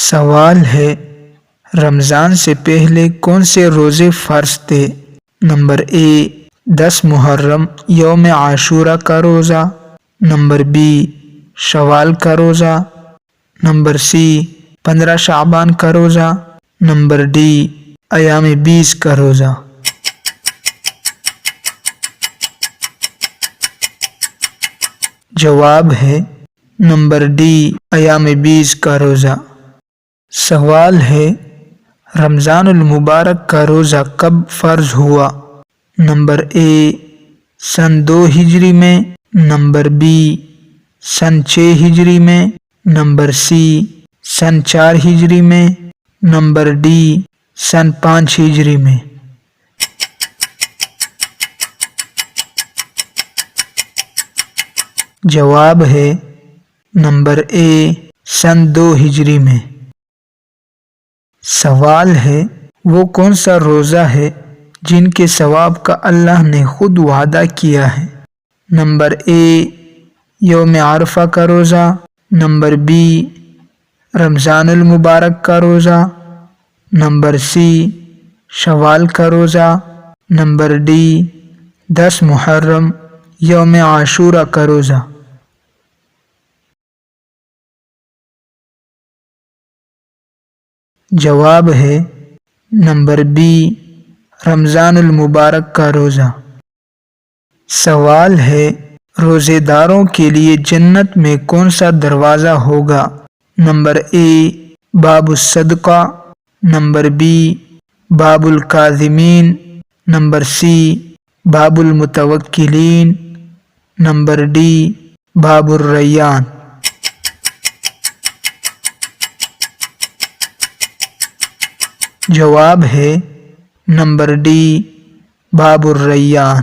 سوال ہے، رمضان سے پہلے کون سے روزے فرض تھے؟ نمبر اے 10 محرم یوم عاشورہ کا روزہ، نمبر بی شوال کا روزہ، نمبر سی 15 شعبان کا روزہ، نمبر ڈی ایام 20 کا روزہ۔ جواب ہے نمبر ڈی ایام 20 کا روزہ۔ سوال ہے، رمضان المبارک کا روزہ کب فرض ہوا؟ نمبر اے سن 2 ہجری میں، نمبر بی سن 6 ہجری میں، نمبر سی سن 4 ہجری میں، نمبر ڈی سن 5 ہجری میں۔ جواب ہے نمبر اے سن 2 ہجری میں۔ سوال ہے، وہ کون سا روزہ ہے جن کے ثواب کا اللہ نے خود وعدہ کیا ہے؟ نمبر اے یوم عرفہ کا روزہ، نمبر بی رمضان المبارک کا روزہ، نمبر سی شوال کا روزہ، نمبر ڈی 10 محرم یوم عاشورہ کا روزہ۔ جواب ہے نمبر بی رمضان المبارک کا روزہ۔ سوال ہے، روزے داروں کے لیے جنت میں کون سا دروازہ ہوگا؟ نمبر اے باب الصدقہ، نمبر بی باب الکاظمین، نمبر سی باب المتوکلین، نمبر ڈی باب الریان۔ جواب ہے نمبر ڈی باب الریان۔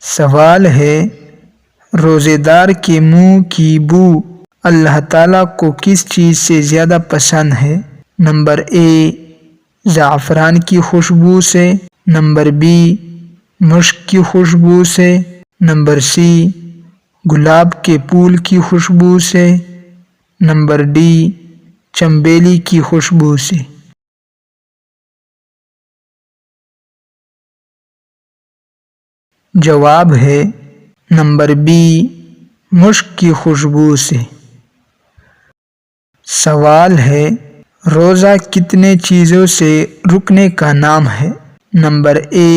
سوال ہے، روزے دار کے منہ کی بو اللہ تعالیٰ کو کس چیز سے زیادہ پسند ہے؟ نمبر اے زعفران کی خوشبو سے، نمبر بی مشک کی خوشبو سے، نمبر سی گلاب کے پھول کی خوشبو سے، نمبر ڈی چنبیلی کی خوشبو سے۔ جواب ہے نمبر بی مشک کی خوشبو سے۔ سوال ہے، روزہ کتنے چیزوں سے رکنے کا نام ہے؟ نمبر اے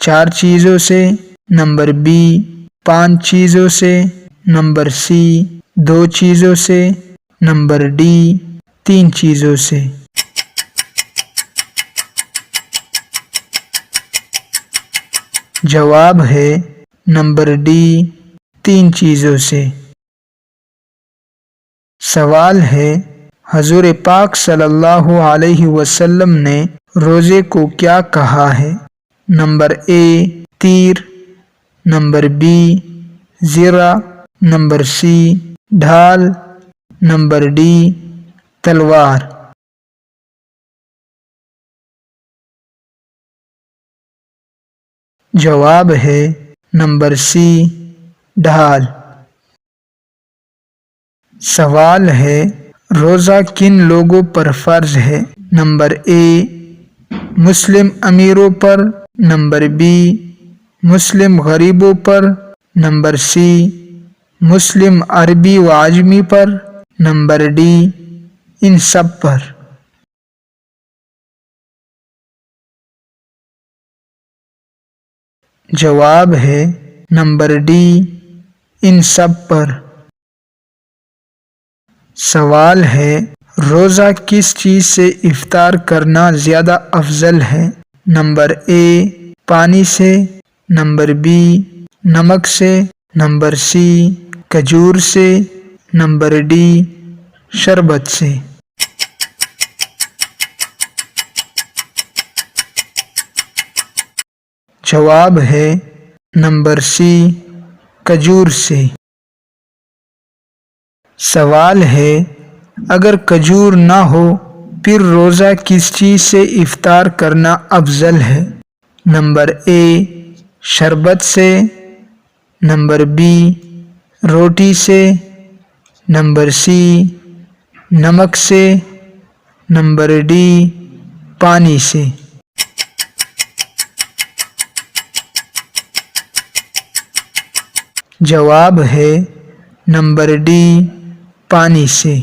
4 چیزوں سے، نمبر بی 5 چیزوں سے، نمبر سی 2 چیزوں سے، نمبر ڈی 3 چیزوں سے۔ جواب ہے نمبر ڈی 3 چیزوں سے۔ سوال ہے، حضور پاک صلی اللہ علیہ وسلم نے روزے کو کیا کہا ہے؟ نمبر اے تیر، نمبر بی زرہ، نمبر سی ڈھال، نمبر ڈی تلوار۔ جواب ہے نمبر سی ڈھال۔ سوال ہے، روزہ کن لوگوں پر فرض ہے؟ نمبر اے مسلم امیروں پر، نمبر بی مسلم غریبوں پر، نمبر سی مسلم عربی و عجمی پر، نمبر ڈی ان سب پر۔ جواب ہے نمبر ڈی ان سب پر۔ سوال ہے، روزہ کس چیز سے افطار کرنا زیادہ افضل ہے؟ نمبر اے پانی سے، نمبر بی نمک سے، نمبر سی کھجور سے، نمبر ڈی شربت سے۔ جواب ہے نمبر سی کھجور سے۔ سوال ہے، اگر کھجور نہ ہو پھر روزہ کس چیز سے افطار کرنا افضل ہے؟ نمبر اے شربت سے، نمبر بی روٹی سے، نمبر سی نمک سے، نمبر ڈی پانی سے۔ جواب ہے نمبر ڈی پانی سے۔